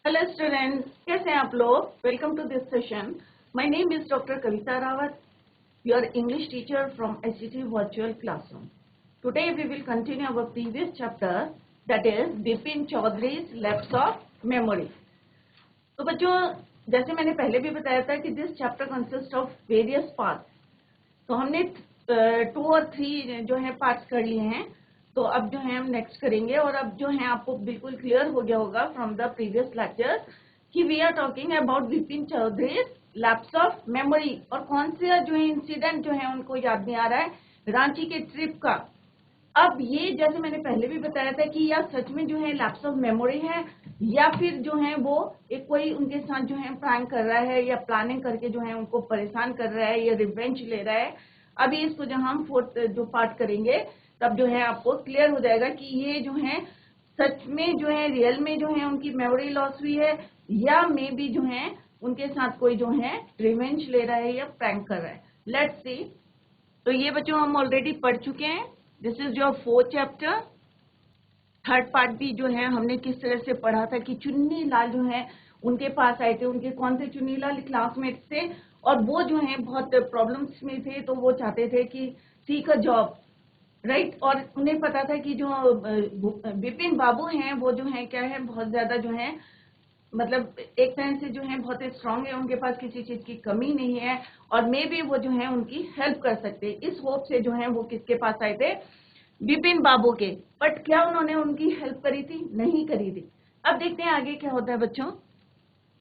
Hello students, कैसे हैं आप लोग? Welcome to this session. My name is doctor Kavita Rawat, your English teacher from HTT virtual classroom. Today we will continue our previous chapter, that is Bipin Chaudhari's lapse of memory. तो बच्चों, जैसे मैंने पहले भी बताया था कि this chapter consist of various parts. तो हमने 2 और 3 जो है पार्ट्स कर लिए हैं. तो अब जो है हम नेक्स्ट करेंगे, और अब जो है आपको बिल्कुल क्लियर हो गया होगा फ्रॉम द प्रीवियस लेक्चर कि we are talking about Bipin Chaudhuri lapse of memory. और कौन से जो है इंसिडेंट जो है उनको याद नहीं आ रहा है, रांची के ट्रिप का. अब ये जैसे मैंने पहले भी बताया था कि या सच में जो है लैप्स ऑफ मेमोरी है, या फिर जो है वो एक कोई उनके साथ जो है प्रैंक कर रहा है, या प्लानिंग करके जो है उनको परेशान कर रहा है, या रिवेंज ले रहा है. अभी इसको जब हम फोर्थ जो पार्ट करेंगे तब जो है आपको क्लियर हो जाएगा कि ये जो है सच में जो है रियल में जो है उनकी मेमोरी लॉस हुई है, या मे बी जो है उनके साथ कोई जो है रिवेंज ले रहा है या प्रैंक कर रहा है. Let's see. तो ये बच्चों हम ऑलरेडी पढ़ चुके हैं. This is your 4th chapter. Third part भी जो है हमने किस तरह से पढ़ा था कि चुन्नी लाल जो है उनके पास आए थे. उनके कौन से चुन्नी लाल? क्लासमेट्स थे, और वो जो है बहुत प्रॉब्लम्स में थे. तो वो चाहते थे कि सीक अ जॉब, राइट. और उन्हें पता था कि जो बिपिन बाबू हैं वो जो है क्या है, बहुत ज्यादा जो है मतलब एक तरह से जो है बहुत स्ट्रांग है, उनके पास किसी चीज की कमी नहीं है, और मे बी वो जो है उनकी हेल्प कर सकते हैं. इस होप से जो है वो किसके पास आए थे? बिपिन बाबू के. बट क्या उन्होंने उनकी हेल्प करी थी? नहीं करी थी. अब देखते हैं आगे क्या होता है बच्चों,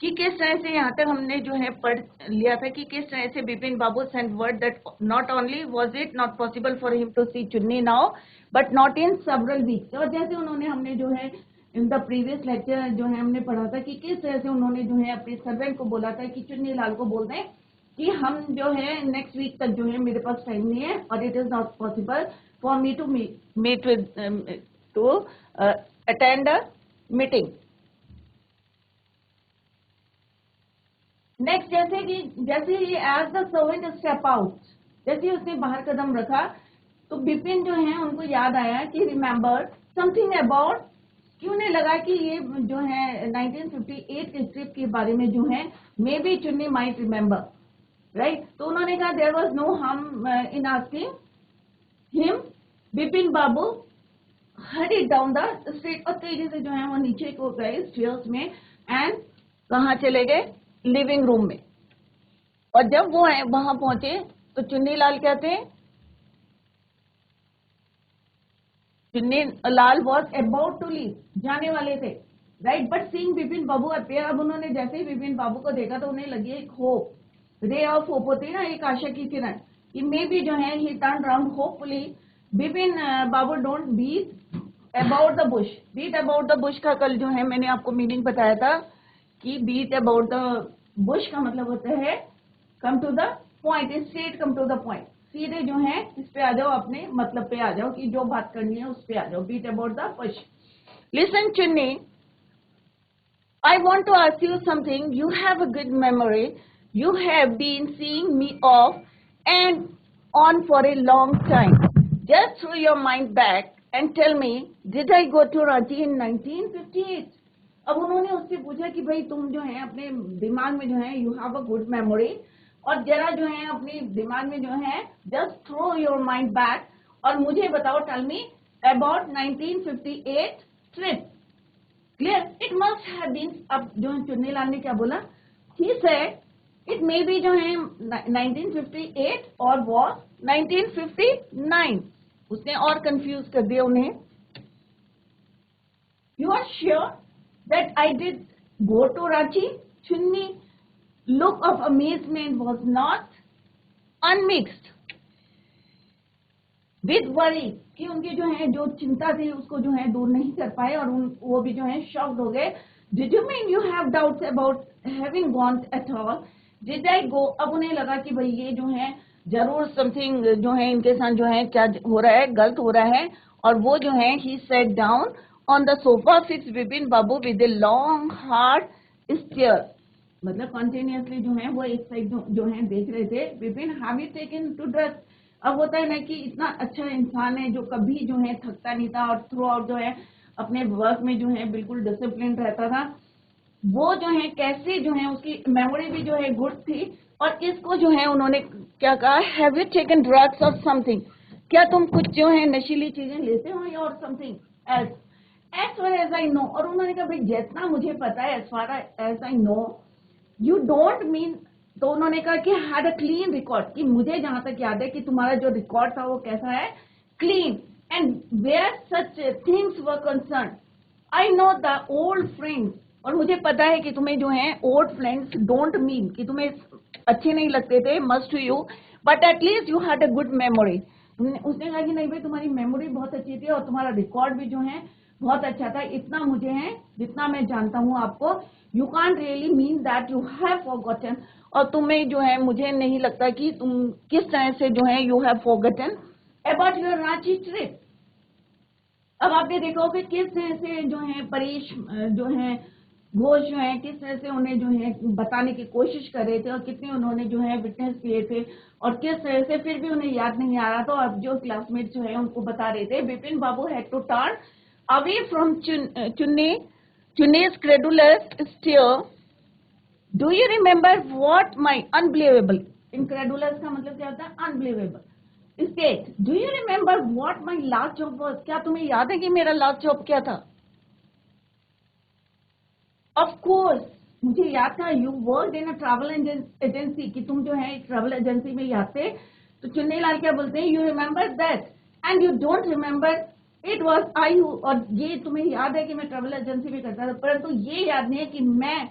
कि किस तरह से यहाँ तक हमने जो है पढ़ लिया था कि किस तरह से Bipin Babu sent word that not only was it not possible for him to see Chunni now but not in several weeks. और जैसे उन्होंने हमने जो है इन द प्रीवियस लेक्चर जो है हमने पढ़ा था कि किस तरह से उन्होंने जो है अपने सर्वेंट को बोला था कि चुन्नी लाल को बोल दें कि हम जो है नेक्स्ट वीक तक जो है मेरे पास टाइम नहीं है, और it is not possible for me to meet with to attend a meeting. Next, जैसे ही as the servant step out, जैसे ही उसने बाहर कदम रखा तो बिपिन जो है उनको याद आया कि रिमेम्बर समथिंग अबाउट, कि उन्हें लगा कि ये जो है 1958 के ट्रिप के बारे में जो है maybe Chunni might remember, right. तो उन्होंने कहा there was no harm in asking him. Bipin Babu hurry down the street, और तेजी से जो है वो नीचे को गए स्टेयर्स में, एंड कहाँ चले गए? लिविंग रूम में. और जब वो वहां पहुंचे तो चुन्नी लाल कहते हैं, Chunni Lal was about to leave, जाने वाले थे, right. But seeing Bipin Babu appear, अब उन्होंने जैसे ही बिपिन बाबू को देखा तो उन्हें लगी एक होप, रे ऑफ होप होती है ना, एक आशा की किरण, कि मे बी जो है he turn round hopefully. Bipin Babu don't beat about the bush. Beat about the bush का कल जो है मैंने आपको मीनिंग बताया था कि बीट अबाउट द बुश का मतलब होता है come to the point, straight come to the point. सीधे जो है इस पे आ जाओ, अपने मतलब पे आ जाओ, कि जो बात करनी है उस पे आ जाओ. Beat about the bush. Listen Chunni, I want to ask you something. You have a good memory. You have been seeing me off and on for a long time. Just throw your mind back and tell me, did I go to Ranchi in 1958? अब उन्होंने उससे पूछा कि भाई तुम जो है अपने दिमाग में जो है you have a good memory, और जरा जो है अपने दिमाग में जो है just throw your mind back और मुझे बताओ, tell me about 1958 trip. Clear? It must have been. अब जो है चुन्नी लाल ने क्या बोला? He said it may B जो है 1958 और वॉज 1959. उसने और कंफ्यूज कर दिया उन्हें. You are sure that I did go to Ranchi? Chunni look of amazement was not unmixed with worry, कि उनकी जो है जो चिंता थी उसको जो है दूर नहीं कर पाए, और वो भी जो है शॉक्ड हो गए. Did you mean you have doubts about having gone at all? Did I go? अब उन्हें लगा कि भाई ये जो है जरूर समथिंग जो है इनके साथ जो है क्या हो रहा है, गलत हो रहा है. और वो जो है he set down on the sofa fix Bipin Babu with a long hard stare. मतलब कंटिन्यूअसली जो है वो एक साइड जो है देख रहे थे. Bipin have you taken to dress? अब होता है ना कि इतना अच्छा इंसान है जो कभी जो है थकता नहीं था, और थ्रू आउट जो है अपने वर्क में जो है बिल्कुल डिसिप्लिन रहता था. वो जो है कैसे जो है उसकी मेमोरी भी जो है गुड थी। और इसको जो है उन्होंने क्या कहा, हैव यू टेकन ड्रग्स और समथिंग, क्या तुम कुछ जो है नशीली चीजें लेते हो और something as as far as I know. और उन्होंने कहा भाई जितना मुझे पता है as far as I know you don't mean. तो उन्होंने कहा कि हैड अ क्लीन रिकॉर्ड, कि मुझे जहां तक याद है कि तुम्हारा जो रिकॉर्ड था वो कैसा है, clean. And where such things were concern I know the old friends, और मुझे पता है कि तुम्हें जो है ओल्ड फ्रेंड्स डोंट मीन कि तुम्हें अच्छे नहीं लगते थे, must to you, but at least you had a good memory. उसने कहा कि नहीं भाई तुम्हारी मेमोरी बहुत अच्छी थी और तुम्हारा रिकॉर्ड भी जो है बहुत अच्छा था, इतना मुझे है जितना मैं जानता हूँ आपको। You can't really mean that you have forgotten, और तुम्हें जो है मुझे नहीं लगता कि तुम किस तरह से जो है you have forgotten about your Ranchi trip. अब आपने देखा होगा किस तरह से जो है परेश जो है घोष जो है किस तरह से उन्हें जो है बताने की कोशिश कर रहे थे और कितने उन्होंने जो है विटनेस किए थे और किस तरह से फिर भी उन्हें याद नहीं आ रहा था। अब जो क्लासमेट जो है उनको बता रहे थे Vipin Babu had to turn away from Chunni's credulous stare. Do you remember what my unbelievable, incredulous का मतलब क्या होता है, unbelievable state. Do you remember what my last job was? क्या तुम्हें याद है कि मेरा लास्ट जॉब क्या था? Of course, मुझे याद था। You worked in a travel agency, कि तुम जो है ट्रैवल एजेंसी में याद थे। तो चुन्नी लाल क्या बोलते हैं, you remember that and you don't remember it was I who, और ये तुम्हें याद है कि मैं ट्रैवल एजेंसी में करता था, परंतु ये याद नहीं है कि मैं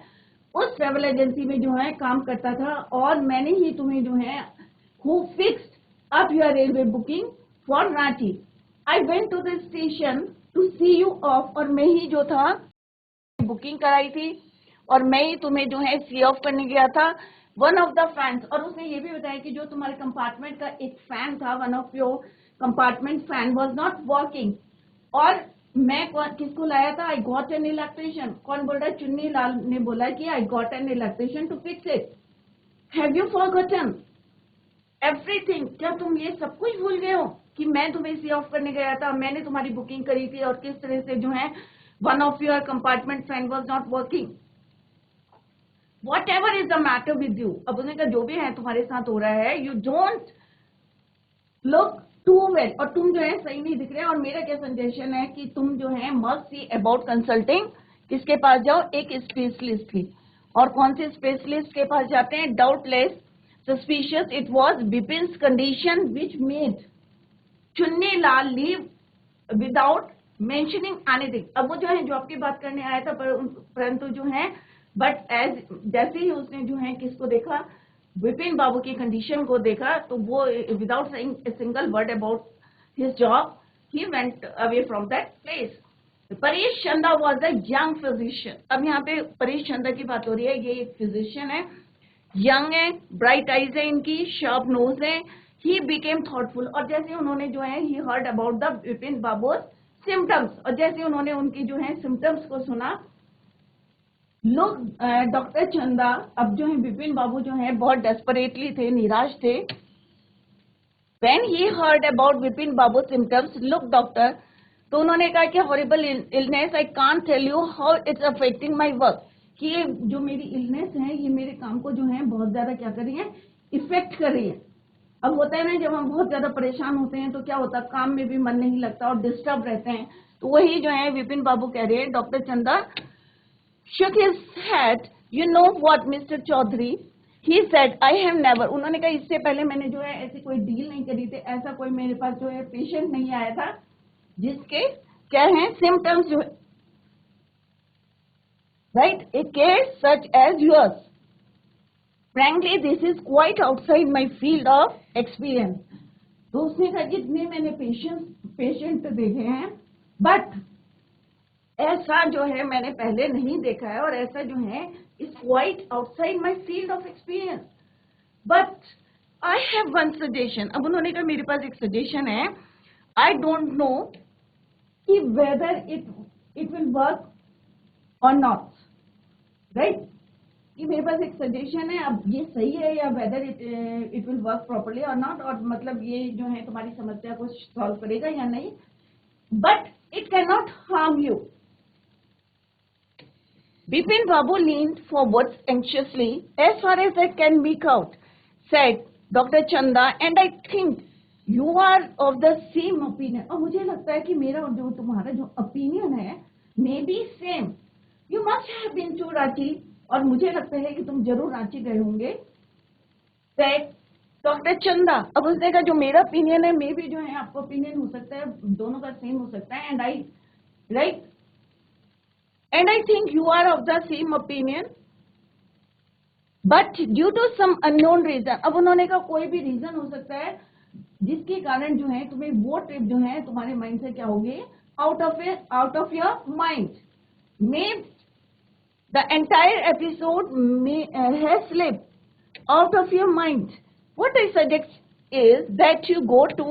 उस ट्रैवल एजेंसी में जो है काम करता था और मैंने ही तुम्हें जो है who fixed up your railway booking for Ranchi. I went to the station to see you off, और मैं ही जो था बुकिंग कराई थी और मैं ही तुम्हें जो है सी ऑफ करने गया था। वन ऑफ द फैंस, और उसने ये भी बताया कि जो तुम्हारे कंपार्टमेंट का एक फैन था, one of your compartment fan was not working, और मैं किसको लाया था, आई गॉट एन इलेक्ट्रिशियन। कौन बोल रहा है, चुन्नी लाल ने बोला कि I got an electrician to fix it. Have you forgotten everything, क्या तुम ये सब कुछ भूल गए हो कि मैं तुम्हें सी ऑफ करने गया था, मैंने तुम्हारी बुकिंग करी थी और किस तरह से जो है one of your compartment fan was not working. What ever is the matter with you, अब उन्होंने कहा जो भी है तुम्हारे साथ हो रहा है, you don't look too well, और तुम जो है सही नहीं दिख रहे। और मेरा क्या सजेशन है कि तुम जो है मस्ट सी अबाउट कंसल्टिंग, किसके पास जाओ, एक स्पेशलिस्ट की। और कौन से स्पेशलिस्ट के पास जाते हैं, doubtless suspicious it was Bipin's condition which made Chunni Lal leave without mentioning anything. अब वो जो है जॉब की बात करने आया था परंतु जो है बट एज जैसे ही उसने जो है किसको देखा, विपिन बाबू की कंडीशन को देखा, तो वो without saying a single word about his job he went away from that place. Paresh चंदा वॉज अ यंग फिजिशियन। अब यहाँ पे परेश चंदा की बात हो रही है, ये एक फिजिशियन है, यंग है, ब्राइट आईज है इनकी, शार्प नोज है। ही बिकेम थॉटफुल, और जैसे उन्होंने जो है he heard about the Vipin Babu symptoms, और जैसे उन्होंने उनकी जो है सिम्टम्स को सुना, लोग डॉक्टर चंदा, अब जो है विपिन बाबू जो है बहुत डेस्परेटली थे, निराश थे। When he heard about Vipin Babu symptoms, look doctor, तो उन्होंने कहा कि horrible illness, I can't tell you how it's affecting my work, कि ये जो मेरी इलनेस है ये मेरे काम को जो है बहुत ज्यादा क्या कर रही है, इफेक्ट कर रही है। अब होता है ना जब हम बहुत ज्यादा परेशान होते हैं तो क्या होता है, काम में भी मन नहीं लगता और डिस्टर्ब रहते हैं। तो वही जो है विपिन बाबू कह रहे हैं, डॉक्टर चंदा shook his head. You know what, Mr. Chaudhary? He said, I have never, उन्होंने कहा इससे पहले मैंने जो है ऐसी कोई डील नहीं करी थी, ऐसा कोई मेरे पास जो है पेशेंट नहीं आया था जिसके क्या है सिम्टम्स जो, right, a case such as yours. Frankly, this is quite outside my field of experience. तो उसने कहा जितने मैंने पेशेंट देखे हैं, बट ऐसा जो है मैंने पहले नहीं देखा है, और ऐसा जो है is quite outside my field of experience, but I have one suggestion. अब उन्होंने कहा मेरे पास एक सजेशन है, आई डोंट नो कि वेदर इट विल वर्क और नॉट, राइट, कि मेरे पास एक सजेशन है, अब ये सही है या whether it will work properly और नॉट, और मतलब ये जो है तुम्हारी समस्या को सॉल्व करेगा या नहीं, but it can not harm you. Bipin Babu leaned forwards anxiously, as far as I can make out, said Dr. Chanda, and I think you are of the same opinion. और मुझे लगता है कि मेरा और जो तुम्हारा जो opinion है, may be same. You must have been to Ranchi, और मुझे लगता है कि तुम जरूर रांची गए होंगे. Said डॉक्टर चंदा. अब उसने कहा जो मेरा ओपिनियन है, मे भी जो है आपका ओपिनियन हो सकता है, दोनों का सेम हो सकता है. And I right and I think you are of the same opinion, but due to some unknown reason. अब उन्होंने कहा कोई भी रीजन हो सकता है जिसके कारण जो है तुम्हें वो ट्रिप जो है तुम्हारे माइंड से क्या होगी, out of your mind. May the entire episode has slipped out of your mind. What I suggest is that you go to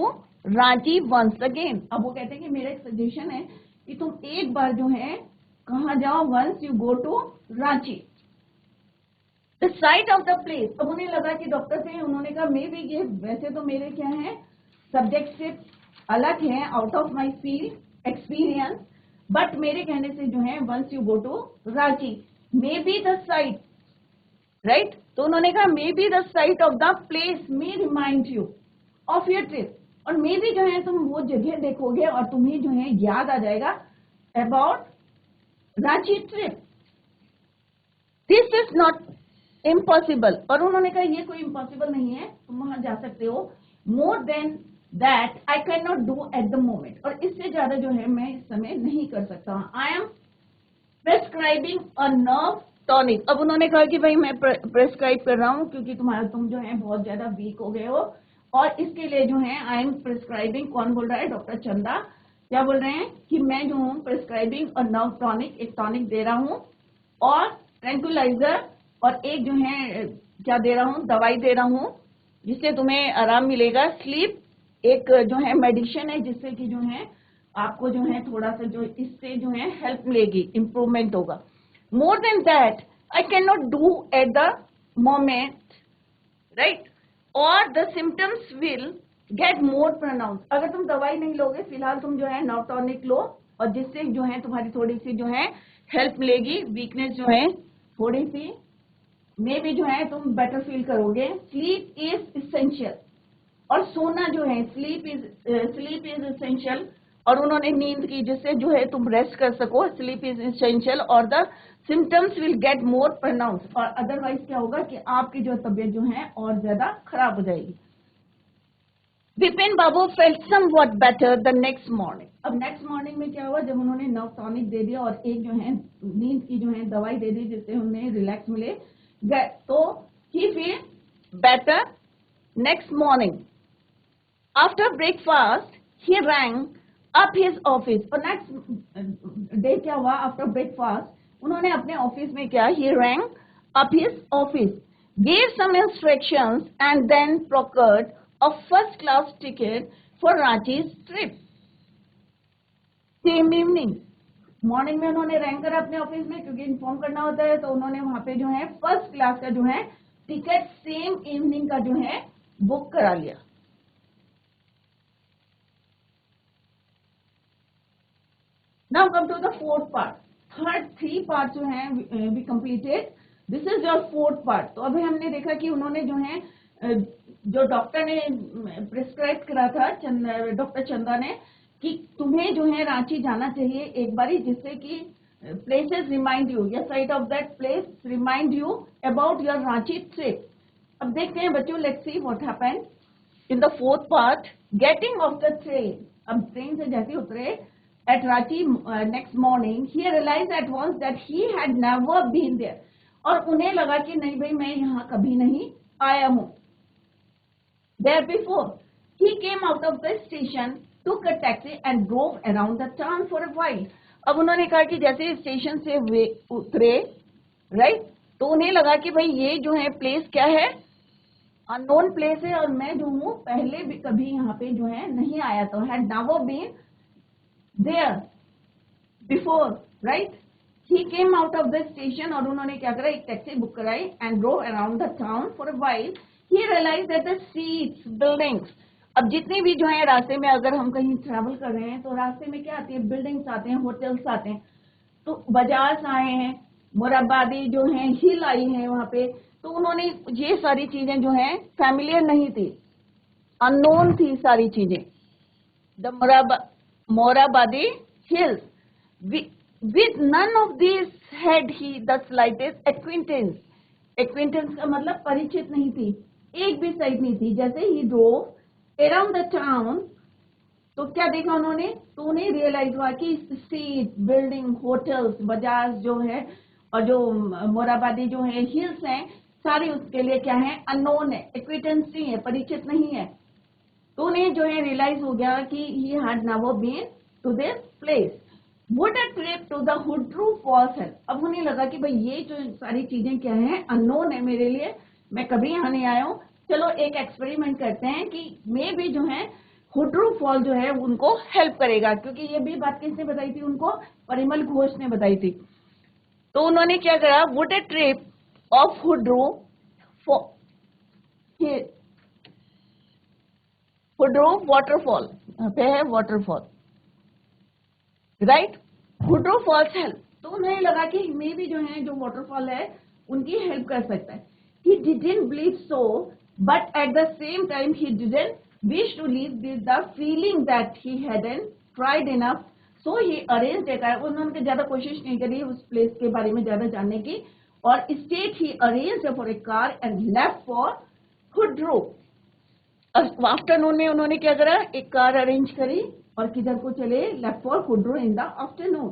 Ranchi once again. अब वो कहते हैं कि मेरा एक सजेशन है कि तुम एक बार जो है कहाँ जाओ, once you go to Ranchi. The site of the place. अब उन्हें लगा कि डॉक्टर से उन्होंने कहा मे भी ये वैसे तो मेरे क्या है सब्जेक्ट से अलग है, out of my field experience, but मेरे कहने से जो है once you go to Ranchi, may be the site right. तो उन्होंने कहा may be the site of the place may remind you of your trip. और मे बी जो है तुम वो जगह देखोगे और तुम्हें जो है याद आ जाएगा about Ranchi trip. This is not impossible. और उन्होंने कहा ये कोई इम्पॉसिबल नहीं है, तुम वहां जा सकते हो. More than that I can not do at the moment. और इससे ज्यादा जो है मैं इस समय नहीं कर सकता. I am prescribing a nerve tonic. अब उन्होंने कहा कि भाई मैं प्रेस्क्राइब कर रहा हूँ क्योंकि तुम जो है बहुत ज्यादा वीक हो गए हो, और इसके लिए जो है आई एम प्रेस्क्राइबिंग. कौन बोल रहा है? डॉक्टर चंदा. क्या बोल रहे हैं कि मैं जो हूँ प्रेस्क्राइबिंग और नर्व टॉनिक, एक टॉनिक दे रहा हूँ, और ट्रैंकुलाइजर, और एक जो है क्या दे रहा हूँ, दवाई दे रहा हूँ जिससे तुम्हें आराम मिलेगा. स्लीप एक जो है मेडिसिन है जिससे कि जो है आपको जो है थोड़ा सा जो इससे जो है हेल्प मिलेगी, इंप्रूवमेंट होगा. More than that, I cannot do at the moment, right? Or the symptoms will get more pronounced. अगर तुम दवाई नहीं लोगे, फिलहाल तुम जो है नर्व टॉनिक लो, और जिससे जो है तुम्हारी थोड़ी सी जो है हेल्प मिलेगी, वीकनेस जो है थोड़ी सी मे भी जो है तुम बेटर फील करोगे. Sleep is essential. और सोना जो है स्लीप इज इसेंशियल. और उन्होंने नींद की जिससे जो है तुम रेस्ट कर सको. Sleep is essential. और the symptoms will get more pronounce. और अदरवाइज क्या होगा कि आपकी जो तबीयत जो है और ज्यादा खराब हो जाएगी. Vipin Babu felt somewhat better the next morning. अब नेक्स्ट मॉर्निंग में क्या हुआ, जब उन्होंने नर्व टॉनिक दे दिया और एक जो है नींद की जो है दवाई दे दी जिससे उन्हें रिलैक्स मिले, तो he feel better next morning. After breakfast he rang up his office. और नेक्स्ट डे क्या हुआ, आफ्टर ब्रेकफास्ट उन्होंने अपने ऑफिस में क्या, he rang up his office, gave some instructions and then procured a first class ticket for Ranchi trip. Same evening, morning में उन्होंने rank करा अपने ऑफिस में क्योंकि इन्फॉर्म करना होता है, तो उन्होंने वहां पे जो है फर्स्ट क्लास का जो है टिकट सेम इवनिंग का जो है बुक करा लिया. Now come to the fourth part. Third three parts जो हैं we completed. This is your fourth part. तो अभी हमने देखा कि उन्होंने जो है जो डॉक्टर ने प्रिस्क्राइब करा था डॉक्टर चंदा ने कि तुम्हें जो है रांची जाना चाहिए एक बारी, जिससे कि प्लेसेस रिमाइंड यू, या site of that place remind you about your Ranchi trip. अब देखते हैं बच्चों, let's see what happened in the fourth part. Getting off the train. अब ट्रेन से जैसे उतरे at Ranchi next morning, he realized at once that he had never been there. और उन्हें लगा कि नहीं भाई मैं यहाँ कभी नहीं आया हूँ. There before, he came out of the station, took a taxi and drove around the town for a while. अब उन्होंने कहा कि जैसे स्टेशन से वे उतरे, राइट, तो उन्हें लगा कि भाई ये जो है प्लेस क्या है, अननोन प्लेस है, और मैं जो हूँ पहले भी कभी यहाँ पे जो है नहीं आया, तो had never been there before, right? He came out of the station और उन्होंने क्या करा, एक टैक्सी बुक कराई and drove around the town for a while. He realized that the streets, buildings, अब जितने भी जो है रास्ते में अगर हम कहीं ट्रैवल कर रहे हैं तो रास्ते में क्या आती है, बिल्डिंग्स आते हैं, होटल्स आते हैं, तो बाजार आए हैं, मोराबादी जो है हिल आई है वहां पे, तो उन्होंने ये सारी चीजें जो है फैमिलियर नहीं थी, अननोन थी सारी चीजें। The Morabadi hills, with none of these had he the slightest acquaintance। acquaintance का मतलब परिचित नहीं थी, एक भी साइड नहीं थी। जैसे ही drove around the town, तो क्या देखा उन्होंने, तो उन्हें रियलाइज हुआ कि स्ट्रीट, बिल्डिंग, होटल्स, बाजार जो है और जो मोराबादी जो है हिल्स हैं, सारी उसके लिए क्या है, अननोन है, एक्विटेंस नहीं है, परिचित नहीं है। तो उन्हें जो है रियलाइज हो गया कि he had never been to this place. Would a trip to the Hundru falls है। अब उन्हें लगा कि भाई ये जो सारी चीजें क्या है, अननोन है मेरे लिए, मैं कभी यहाँ नहीं आया हूँ, चलो एक एक्सपेरिमेंट करते हैं कि मे भी जो है हुड्रू फॉल जो है उनको हेल्प करेगा, क्योंकि ये भी बात किसने बताई थी उनको, परिमल घोष ने बताई थी। तो उन्होंने क्या करा, would a trip of Hundru Hundru waterfall, यहाँ पे है waterfall, right, Hundru falls help. तो उन्हें लगा कि मे भी जो है जो वाटरफॉल है उनकी हेल्प कर सकता है। He didn't believe so, but at the same time he didn't wish to leave with the feeling that he hadn't tried enough, so he arranged a car। उन्होंने ज्यादा कोशिश नहीं करी उस प्लेस के बारे में ज्यादा जानने की, और instead he arranged for a car and left for Hudru। Afternoon में उन्होंने क्या करा, एक कार अरेंज करी और किधर को चले, left for Hundru in the afternoon.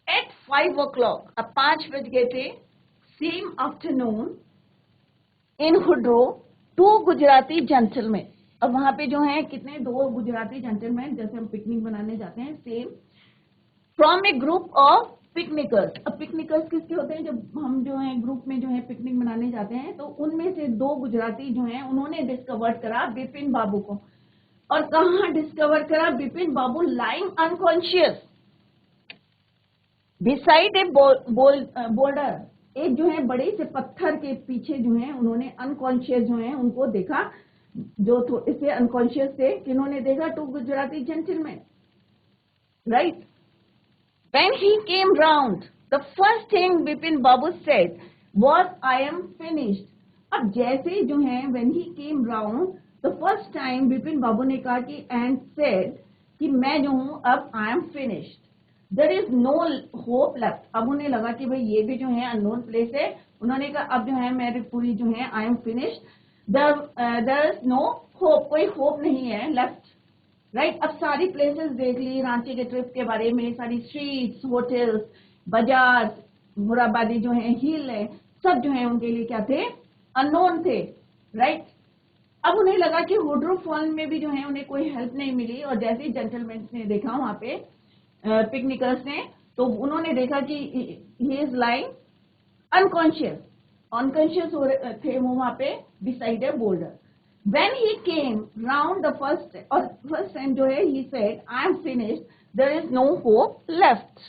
At 5 o'clock, अब 5 बज गए थे, same afternoon in Hundru, 2 Gujarati gentleman. अब वहां पे जो है कितने, 2 गुजराती जेंटलमैन, जैसे हम पिकनिक मनाने जाते हैं same, from a group of picnickers. अब पिकनिकर्स किसके होते हैं, जब हम जो है ग्रुप में जो है पिकनिक मनाने जाते हैं, तो उनमें से 2 गुजराती जो हैं उन्होंने डिस्कवर करा बिपिन बाबू को। और कहाँ डिस्कवर करा Bipin Babu, lying unconscious beside a boulder. एक जो है बड़े से पत्थर के पीछे जो है उन्होंने अनकॉन्शियस जो है उनको देखा, जो इससे अनकॉन्शियस थे, किन्होंने देखा, 2 Gujarati gentleman, right. When he came round, the first thing Bipin Babu said was, "I am finished." अब जैसे जो है when he came round, the first time Bipin बाबू ने कहा कि and said कि मैं जो हूँ अब I am finished, there is no hope left। अब उन्हें लगा कि भाई ये भी जो है unknown place है, उन्होंने कहा अब जो है मेरी पूरी जो है I am finished, there is no hope, कोई hope नहीं है left, राइट। अब सारी प्लेसेस देख ली, रांची के ट्रिप के बारे में, सारी स्ट्रीट्स, होटल्स, बाजार, मोराबादी जो है हिल है, सब जो है उनके लिए क्या थे, अननोन थे, राइट। अब उन्हें लगा कि हुड्रू फॉल में भी जो है उन्हें कोई हेल्प नहीं मिली, और जैसे ही जेंटलमैन ने देखा वहां पे पिकनिकर्स ने, तो उन्होंने देखा कि he is lying unconscious, unconscious थे वो वहां पे beside a boulder. When he came round the first time जो है, he said, "I am finished. There is no hope left."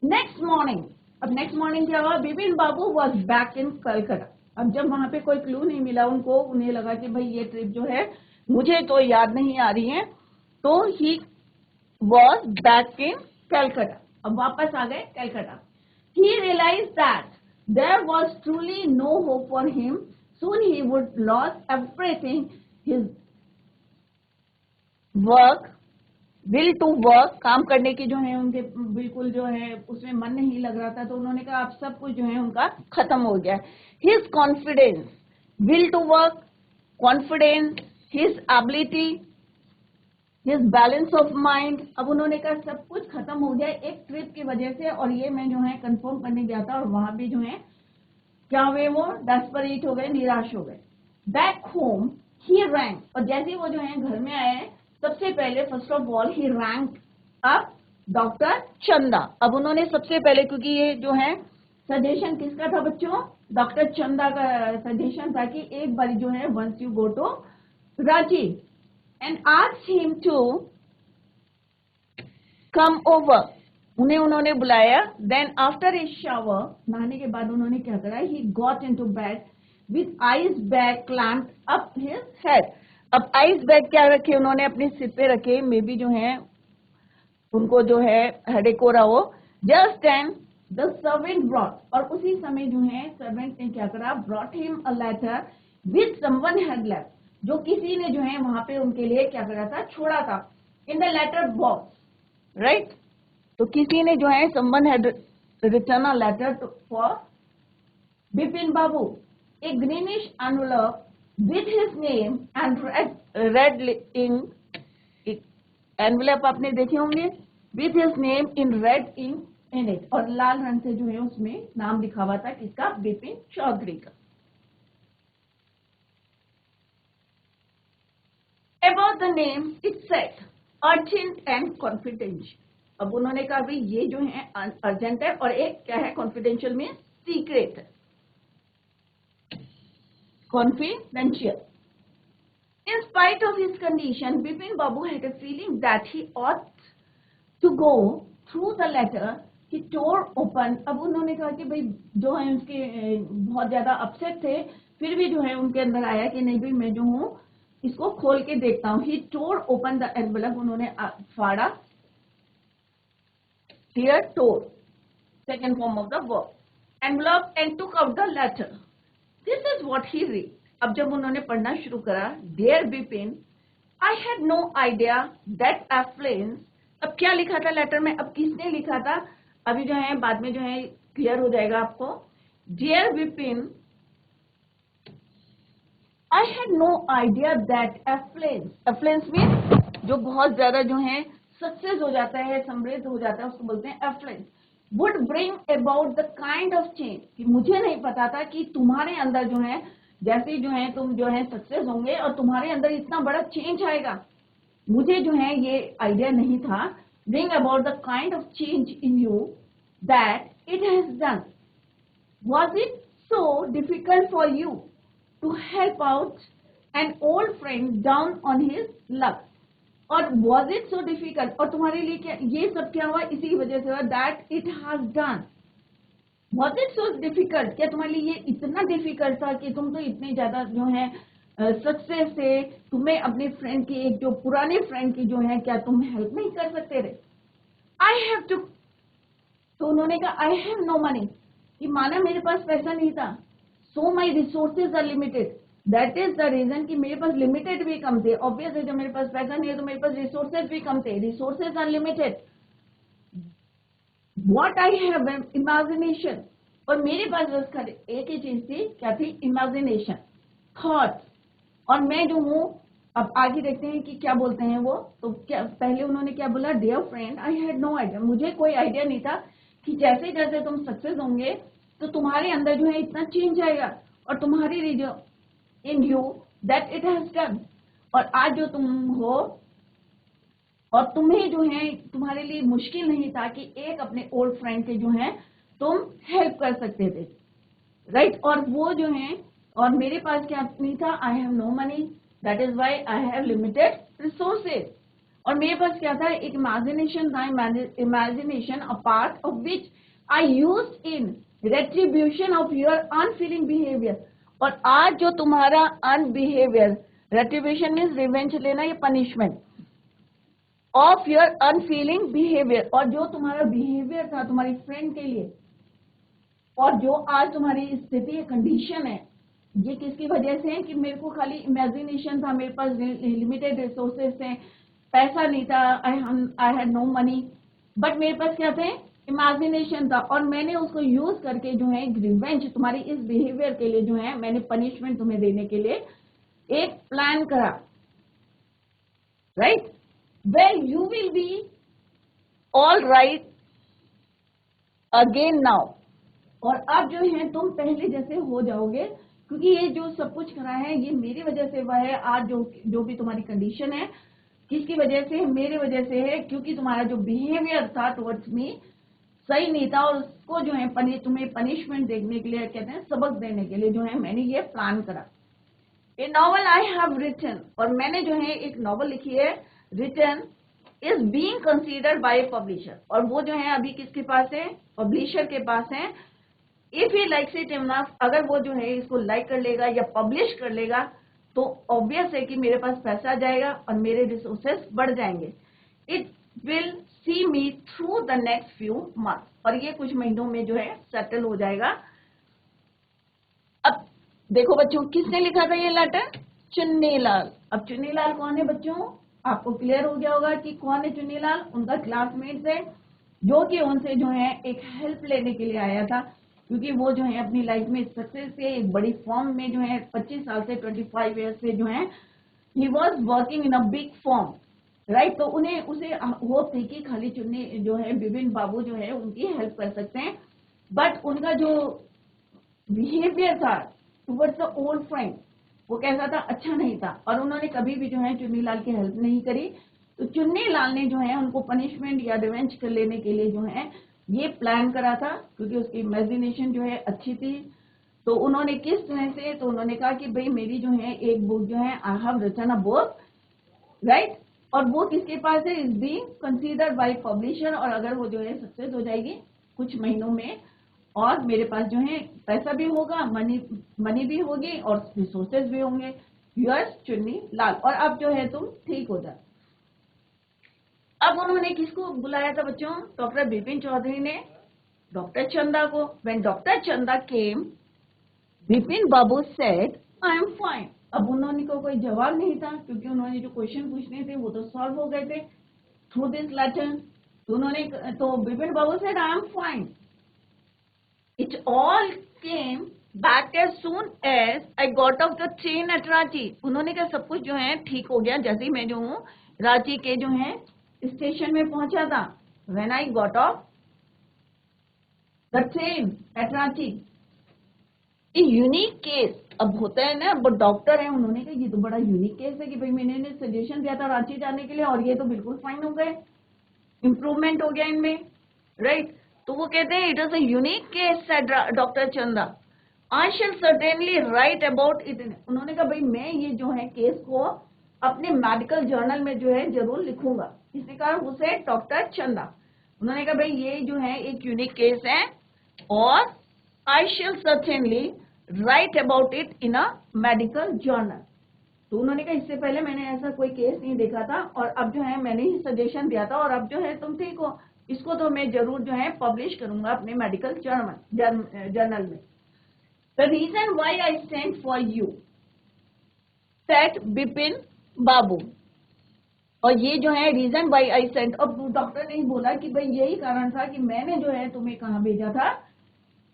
Next morning, अब next morning क्या हुआ, बिपिन बाबू was back in Calcutta। अब जब वहां पे कोई क्लू नहीं मिला उनको, उन्हें लगा कि भाई ये ट्रिप जो है मुझे तो याद नहीं आ रही है, तो he was back in Calcutta। अब वापस आ गए Calcutta. He realized that there was truly no hope for him। Soon he would lose everything, his work, will to work, काम करने की जो है उनके बिल्कुल जो है उसमें मन नहीं लग रहा था, तो उन्होंने कहा अब सब कुछ जो है उनका खत्म हो गया। His confidence, will to work, confidence, his ability, his balance of mind, अब उन्होंने कहा सब कुछ खत्म हो गया एक ट्रिप की वजह से, और ये मैं जो है कंफर्म करने गया था, और वहां भी जो है क्या हुए, वो डेस्परेट हो गए, निराश हो गए। बैक होम ही रैंक, और जैसे वो जो है घर में आए, सबसे पहले first of all he rank up doctor चंदा। अब उन्होंने सबसे पहले, क्योंकि ये जो है सजेशन किसका था बच्चों, डॉक्टर चंदा का सजेशन था कि एक बार जो है once you go to Ranchi and ask him to come over, उन्होंने बुलाया। देन आफ्टर ए शावर, नहाने के बाद उन्होंने क्या करा, he got into bed with ice bag clamped up his head. अब आइस बैग क्या रखे उन्होंने अपने सिर पे रखे, मे बी जो है उनको जो है हेडेक हो रहा हो। Just then the servant brought, और उसी समय जो है सर्वेंट ने क्या करा, brought him a letter which someone had left, जो किसी ने जो है वहां पे उनके लिए क्या करा था, छोड़ा था, in the letter box, right. तो किसी ने जो है someone had written a letter for Bipin Babu, a greenish envelope with his name and red ink, envelope आपने देखे होंगे, with his name in red ink in it, और लाल रंग से जो है उसमें नाम लिखा हुआ था, किसका, बिपिन चौधरी का। About the name it said urgent and confidential, अब उन्होंने कहा भाई ये जो है अर्जेंट है और एक क्या है, कॉन्फिडेंशियल में सीक्रेट है, confidential. In spite of his condition, Bipin Babu had a feeling that he ought to go through the letter. He tore open. अब उन्होंने कहा कि भाई जो है उसके बहुत ज्यादा अपसेट थे, फिर भी जो है उनके अंदर आया कि नहीं भाई मैं जो हूँ इसको खोल के देखता हूँ। He tore open the envelope. उन्होंने फाड़ा, tear, tore, second form of the verb, envelope, and took out the letter. This is what he read. अब जब उन्होंने पढ़ना शुरू करा, Dear Bipin, I had no idea that affluence, अब क्या लिखा था लेटर में, अब किसने लिखा था, अभी जो है बाद में जो है क्लियर हो जाएगा आपको। Dear Bipin, I had no idea that affluence, affluence में जो बहुत ज्यादा जो है सक्सेस हो जाता है, समृद्ध हो जाता है, उसको बोलते हैं affluence, would bring about the kind of change, कि मुझे नहीं पता था कि तुम्हारे अंदर जो है जैसे जो है तुम जो है सक्सेस होंगे और तुम्हारे अंदर इतना बड़ा चेंज आएगा, मुझे जो है ये आइडिया नहीं था। bring about the kind of change in you that it has done. Was it so difficult for you to help out an old friend down on his luck? और was it so difficult, और तुम्हारे लिए क्या ये सब क्या हुआ, इसी वजह से हुआ, that it has done. Was it so difficult, क्या तुम्हारे लिए ये इतना डिफिकल्ट था कि तुम तो इतने ज्यादा जो है सक्सेस से तुम्हें अपने फ्रेंड की, एक जो पुराने फ्रेंड की जो है, क्या तुम हेल्प नहीं कर सकते रहे? आई हैव टू, तो उन्होंने कहा आई हैव नो मनी, कि माना मेरे पास पैसा नहीं था, so my resources are limited, that is the reason कि मेरे पास लिमिटेड भी कम थे, ऑब्वियस है जब मेरे पास पैसा नहीं है तो मेरे पास रिसोर्सेज भी कम थे, resources are limited. What I have imagination, और मेरे पास बस एक ही चीज थी, क्या थी, इमेजिनेशन, थॉट्स, और मैं जो हूँ, अब आगे देखते हैं कि क्या बोलते हैं वो। तो क्या पहले उन्होंने क्या बोला, dear friend I had no idea, मुझे कोई आइडिया नहीं था कि जैसे जैसे तुम सक्सेस होंगे तो तुम्हारे अंदर जो है इतना चेंज आएगा, और तुम्हारी in you that it has done, और आज जो तुम हो, और तुम्हें जो है तुम्हारे लिए मुश्किल नहीं था कि एक अपने ओल्ड फ्रेंड के जो है तुम हेल्प कर सकते थे, राइट। और वो जो है, और मेरे पास क्या नहीं था, I have no money, that is why I have limited resources, और मेरे पास क्या था, एक इमेजिनेशन था, imagination a part of which I used in retribution of your unfeeling behaviour, और आज जो तुम्हारा अनबिहेवियर, रेट्रीब्यूशन मीन्स रिवेंज लेना या punishment, of your unfeeling behaviour, और जो तुम्हारा बिहेवियर था तुम्हारी फ्रेंड के लिए, और जो आज तुम्हारी स्थिति है, कंडीशन है, ये किसकी वजह से है कि मेरे को खाली इमेजिनेशन था, मेरे पास लिमिटेड रिसोर्सेज थे, पैसा नहीं था, I had no money, but मेरे पास क्या थे, इमेजिनेशन था, और मैंने उसको यूज करके जो है रिवेंज, तुम्हारी इस बिहेवियर के लिए जो है मैंने पनिशमेंट तुम्हें देने के लिए एक प्लान करा, right. Well, you will be all right again now. और अब जो है तुम पहले जैसे हो जाओगे, क्योंकि ये जो सब कुछ करा है ये मेरी वजह से हुआ है। आज जो भी तुम्हारी कंडीशन है, किसकी वजह से, मेरी वजह से है, क्योंकि तुम्हारा जो बिहेवियर था टुवर्ड्स मी सही नहीं था, और उसको जो है तुम्हें पनिशमेंट देने के लिए, कहते हैं सबक देने के लिए जो है मैंने ये प्लान करा। A novel I have written, और मैंने जो है एक नॉवल लिखी है, written is being considered by publisher, और वो जो है अभी किसके पास है, पब्लिशर के पास है। If he likes it enough, अगर वो जो है इसको लाइक कर लेगा या पब्लिश कर लेगा तो ऑब्वियस है कि मेरे पास पैसा जाएगा और मेरे रिसोर्सेस बढ़ जाएंगे। It will see me through the next few month, और ये कुछ महीनों में जो है सेटल हो जाएगा। अब देखो बच्चों, किसने लिखा था ये लेटर? चुन्नीलाल। अब चुन्नीलाल कौन है बच्चों? आपको क्लियर हो गया होगा कि कौन है चुन्नीलाल। उनका क्लासमेट है, जो कि उनसे जो है एक हेल्प लेने के लिए आया था, क्योंकि वो जो है अपनी लाइफ में सक्सेस से एक बड़ी फॉर्म में जो है 25 साल से 25 ईयर्स से जो है ही was working in a big form, right. तो उन्हें उसे होप थी कि खाली चुन्नी जो है बिपिन बाबू जो है उनकी हेल्प कर सकते हैं, बट उनका जो बिहेवियर था टुवर्ड्स द ओल्ड फ्रेंड वो कैसा था? अच्छा नहीं था, और उन्होंने कभी भी जो है चुन्नीलाल की हेल्प नहीं करी। तो चुन्नीलाल ने जो है उनको पनिशमेंट या रिवेंज कर लेने के लिए जो है ये प्लान करा था, क्योंकि उसकी इमेजिनेशन जो है अच्छी थी। तो उन्होंने किस तरह से, तो उन्होंने कहा कि भाई मेरी जो है एक बुक जो है I have written a book, right, और वो किसके पास है? Is being considered by publisher, और अगर वो जो है सक्सेस हो जाएगी कुछ महीनों में, और मेरे पास जो है पैसा भी होगा, मनी भी होगी और रिसोर्सेज भी होंगे। यूएस चुन्नी लाल, और अब जो है तुम ठीक हो जाओ। अब उन्होंने किसको बुलाया था बच्चों? डॉक्टर बिपिन चौधरी ने डॉक्टर चंदा को। व्हेन डॉक्टर चंदा केम, Bipin Babu said I am fine. अब उन्होंने को कोई जवाब नहीं था, क्योंकि उन्होंने जो क्वेश्चन पूछने थे वो तो सॉल्व हो गए थे थ्रू दिस लेटर। तो उन्होंने, तो Bipin Babu said I am fine, it all came back as soon as I got off the train at Ranchi। उन्होंने कहा सब कुछ जो है ठीक हो गया जैसे ही मैं जो हूँ रांची के जो है स्टेशन में पहुंचा था। When I got off the train at Ranchi, a unique case। अब होता है ना, वो डॉक्टर है, उन्होंने कहा ये तो बड़ा यूनिक केस है कि भाई मैंने सजेशन दिया था रांची जाने के लिए और ये तो बिल्कुल फाइन हो गए, इम्प्रूवमेंट हो गया इनमें, राइट। तो वो कहते हैं it is a unique case said doctor चंदा, आई shall certainly write about it. उन्होंने कहा भाई मैं ये जो है केस को अपने मेडिकल जर्नल में जो है जरूर लिखूंगा। इसने कहा उसे डॉक्टर चंदा। उन्होंने कहा भाई ये जो है एक यूनिक केस है और I shall certainly write about it in a medical journal. तो उन्होंने कहा इससे पहले मैंने ऐसा कोई केस नहीं देखा था और अब जो है मैंने ही सजेशन दिया था और अब जो है तुम ठीक हो, इसको तो मैं जरूर जो है पब्लिश करूंगा अपने मेडिकल जर्नल में। The reason why I sent for you said Bipin Babu. और ये जो है रीजन वाई आई सेंट, अब डॉक्टर ने ही बोला कि भाई यही कारण था कि मैंने जो है तुम्हें कहाँ भेजा था?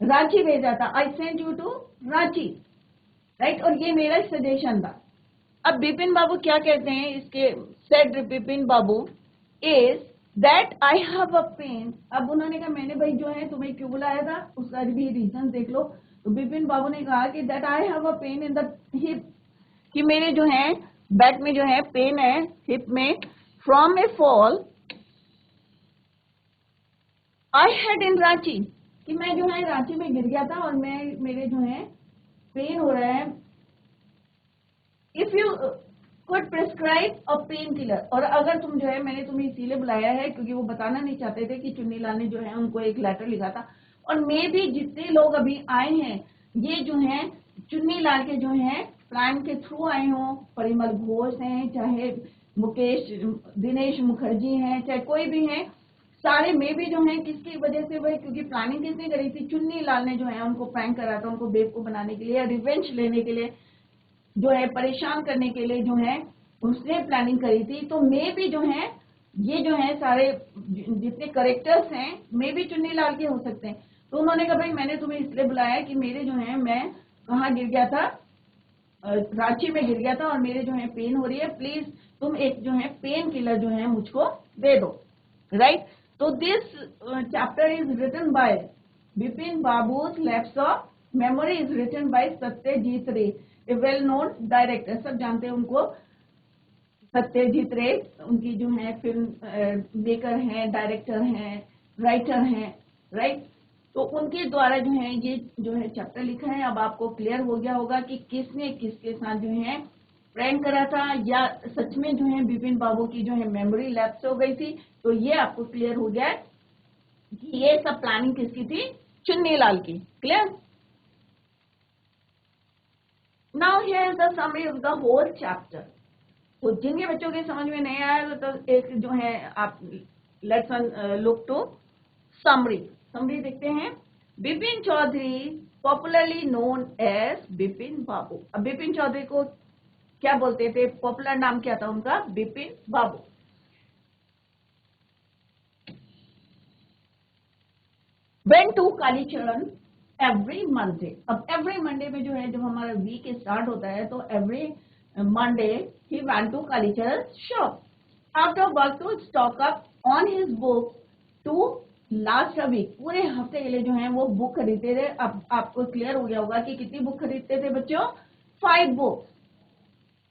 रांची भेजा था। I sent you to Ranchi, right. और ये मेरा सजेशन था। अब बिपिन बाबू क्या कहते हैं इसके? Said Bipin Babu is that I have a pen. अब उन्होंने कहा मैंने भाई जो है तुम्हें क्यों बुलाया था उसका भी रीजन देख लो। तो बिपिन बाबू ने कहा कि that I have a pain in the hip, कि मेरे जो है बैक में जो है पेन है हिप में, from A fall I had in Ranchi, कि मैं जो है रांची में गिर गया था और मेरे जो है पेन हो रहा है। If you could prescribe a pain killer, और अगर तुम जो है, मैंने तुम्हें इसीलिए बुलाया है क्योंकि वो बताना नहीं चाहते थे कि चुन्नीलाल ने जो है उनको एक लेटर लिखा था, और मे भी जितने लोग अभी आए हैं ये जो है चुन्नीलाल के जो है प्लान के थ्रू आए हों। परिमल घोष हैं, चाहे मुकेश दिनेश मुखर्जी हैं, चाहे कोई भी है, सारे में भी जो है किसकी वजह से वही, क्योंकि प्लानिंग किसने करी थी? चुन्नीलाल ने जो है उनको प्रैंक करा था, उनको बेवकूफ बनाने के लिए, रिवेंज लेने के लिए, जो है परेशान करने के लिए जो है उसने प्लानिंग करी थी। तो मे भी जो है ये जो है सारे जितने करेक्टर्स हैं मे भी चुन्नीलाल के हो सकते हैं। तो उन्होंने कहा भाई मैंने तुम्हें इसलिए बुलाया कि मेरे जो है मैं कहाँ गिर गया था? रांची में गिर गया था और मेरे जो है पेन हो रही है, प्लीज तुम एक जो है पेन किलर जो है मुझको दे दो, राइट। तो this chapter is written by Bipin Babu's lapse of memory is written by Satyajit Ray, a well known director, सब जानते हैं उनको। सत्यजीत रे उनकी जो है फिल्म मेकर हैं, डायरेक्टर हैं, राइटर हैं, राइट। तो उनके द्वारा जो है ये जो है चैप्टर लिखा है। अब आपको क्लियर हो गया होगा कि किसने किसके साथ जो है प्रैंक करा था, या सच में जो है बिपिन बाबू की जो है मेमोरी लैप्स हो गई थी। तो ये आपको क्लियर हो गया कि ये सब प्लानिंग किसकी थी? चुन्नीलाल की। Clear? Now here is the summary of the whole chapter. तो जिनके बच्चों के समझ में नहीं आया तो एक जो है आप let's look to summary. Summary देखते हैं। Bipin Chaudhari popularly known as Bipin Babu. अब बिपिन चौधरी को क्या बोलते थे, पॉपुलर नाम क्या था उनका, Bipin Babu. Went to Kalicharan every Monday. अब एवरी मंडे में जो है, जब हमारा वीक स्टार्ट होता है तो every Monday he went to Kalicharan shop after work to stock up on his book to last a week. पूरे हफ्ते के लिए जो है वो बुक खरीदते थे। अब आपको क्लियर हो गया होगा कि कितनी बुक खरीदते थे बच्चों, 5 बुक्स।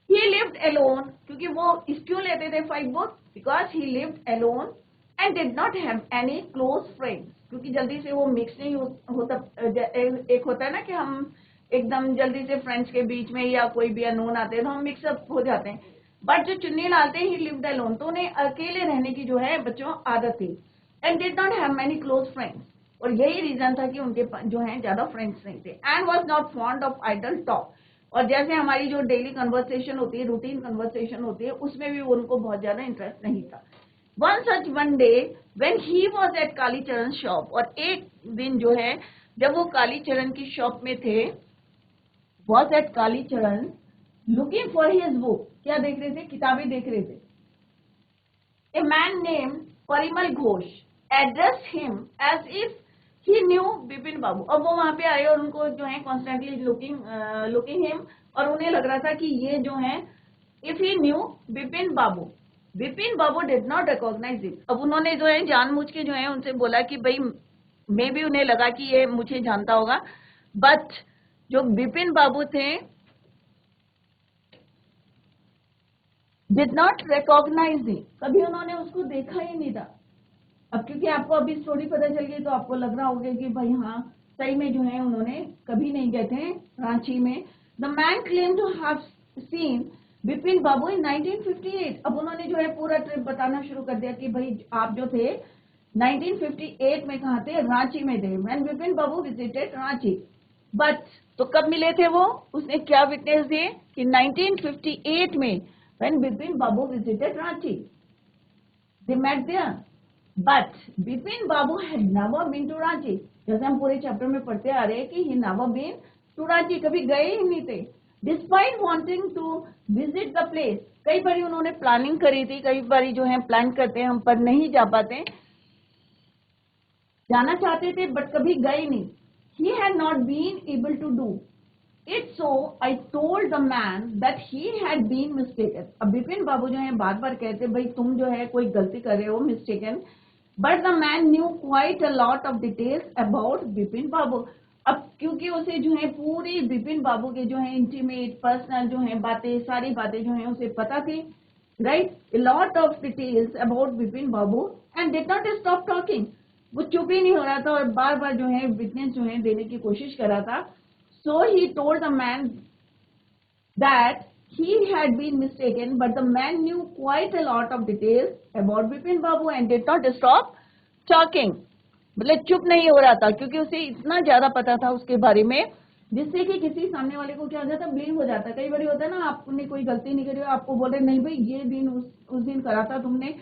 He lived alone, क्योंकि वो क्यों लेते थे 5 books, because he lived alone and did not have any close friends, क्योंकि जल्दी से वो मिक्स नहीं होता। एक होता है ना कि हम एकदम जल्दी से फ्रेंड्स के बीच में या कोई भी अननोन आते हैं तो हम मिक्सअप हो जाते हैं। बट जो चुन्नी लालते ही लिव्ड अलोन, तो उन्हें अकेले रहने की जो है बच्चों आदत थी। And did not have many close friends, और यही रीजन था कि उनके जो है ज्यादा फ्रेंड्स नहीं थे। And was not fond of idle talk, और जैसे हमारी जो डेली कन्वर्सेशन होती है, रूटीन कन्वर्सेशन होती है, उसमें भी उनको बहुत ज्यादा इंटरेस्ट नहीं था। one day when he was at Kalicharan shop, और एक दिन जो है जब वो कालीचरण की शॉप में थे, was at Kalicharan looking for his book, क्या देख रहे थे, किताबें देख रहे थे। A man named Parimal Ghosh addressed him as if he knew Bipin Babu. अब वो वहां पे आए और उनको जो है कॉन्स्टेंटली लुकिंग हिम, और उन्हें लग रहा था कि ये जो है if he knew Bipin Babu. Bipin Babu did not recognise it. अब उन्होंने जो है जानबूझ के जो है उनसे बोला कि भाई, मे भी उन्हें लगा कि ये मुझे जानता होगा, बट जो बिपिन बाबू थे डिड नॉट रिकॉग्नाइज इट, कभी उन्होंने उसको देखा ही नहीं था। अब क्योंकि आपको अभी स्टोरी पता चल गई तो आपको लग रहा होगा कि भाई हाँ, सही में जो है उन्होंने कभी नहीं गए थे रांची में। The man claim to have seen Bipin Babu in 1958। अब उन्होंने जो है पूरा ट्रिप बताना शुरू कर दिया कि भाई आप जो थे 1958 में कहा थे, रांची में थे, when Bipin Babu visited Ranchi. But तो कब मिले थे वो, उसने क्या विटनेस दिए कि 1958 में when Bipin Babu visited Ranchi, they met there, but Bipin Babu had never been to Ranchi. जैसे हम पूरे चैप्टर में पढ़ते आ रहे हैं कि he never been to Ranchi, कभी गए ही नहीं थे। Despite wanting to visit the place, कई बार उन्होंने प्लानिंग करी थी, कई बार जो है प्लान करते हैं हम पर नहीं जा पाते, जाना चाहते थे बट कभी गए नहीं। He had not been able to do it, so I told the man that he had been mistaken। अब बिपिन बाबू जो है बार बार कहते भाई तुम जो है कोई गलती कर रहे हो, mistaken, but the man knew quite a lot of details about Bipin Babu. अब क्योंकि उसे जो है पूरी बिपिन बाबू के जो है इंटीमेट पर्सनल जो है बातें, सारी बातें जो है उसे पता थी, right, a lot of details about Bipin Babu, and did not stop talking। वो चुप ही नहीं हो रहा था और बार बार जो है विटनेस जो है देने की कोशिश कर रहा था। So he told the man that he had been mistaken, but the man knew quite a lot of details about Bipin Babu and did not stop talking। मतलब चुप नहीं हो रहा था क्योंकि उसे इतना ज्यादा पता था उसके बारे में, जिससे कि किसी सामने वाले को क्या हो जाता, बिलीव हो जाता। कई बार होता है ना, आपने कोई गलती नहीं करी, आपको बोले नहीं भाई ये दिन उस दिन करा था तुमने,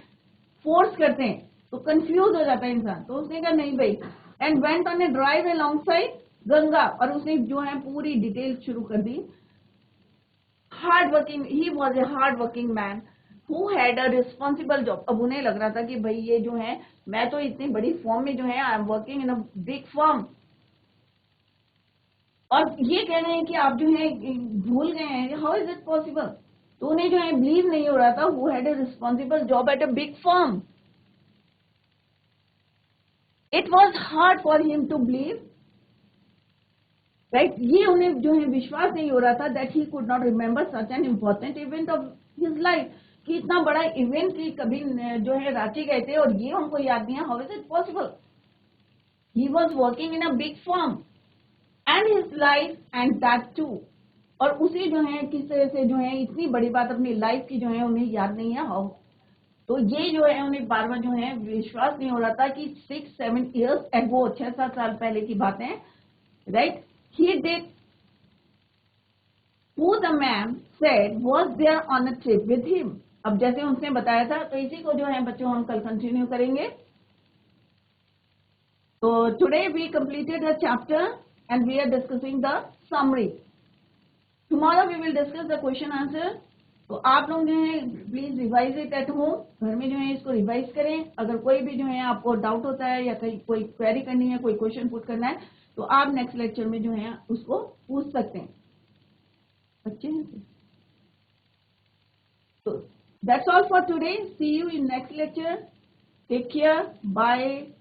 फोर्स करते हैं तो कंफ्यूज हो जाता है इंसान। तो उसने कहा नहीं भाई, and went on a drive alongside Ganga, और उसने जो है पूरी डिटेल शुरू कर दी। Hard working, he was a hard working man who had a responsible job. अब उन्हें लग रहा था कि भाई ये जो है, मैं तो इतनी बड़ी फर्म में जो है, I am working in a big firm, और ये कह रहे हैं कि आप जो है भूल गए हैं, हाउ इज इट पॉसिबल। तो उन्हें जो है बिलीव नहीं हो रहा था, who had a responsible job at a big firm. It was hard for him to believe, right, ये उन्हें जो है विश्वास नहीं हो रहा था that he could not remember such an important event of his life, कि इतना बड़ा इवेंट की कभी जो है रांची गए थे और ये उनको याद नहीं है। How is it possible, he was working in a big firm and his life and that too, और उसी जो है किस तरह से जो है इतनी बड़ी बात अपनी लाइफ की जो है उन्हें याद नहीं है। हाउ, तो ये जो है उन्हें बार बार जो है विश्वास नहीं हो रहा था कि 6-7 years एगो, 6-7 साल पहले की बातें, right, he did, who the man said was there on a trip with him। अब जैसे उसने बताया था, तो इसी को जो है बच्चों हम कल कंटिन्यू करेंगे। तो today we completed the chapter and we are discussing the summary. Tomorrow we will discuss the question answer. तो आप लोग जो है please revise it at home, घर में जो है इसको रिवाइज करें। अगर कोई भी जो है आपको डाउट होता है या कहीं कोई क्वेरी करनी है, कोई क्वेश्चन पुट करना है, तो आप नेक्स्ट लेक्चर में जो है उसको पूछ सकते हैं। बच्चे हैं तो that's all for today. See you in next lecture. Take care, bye.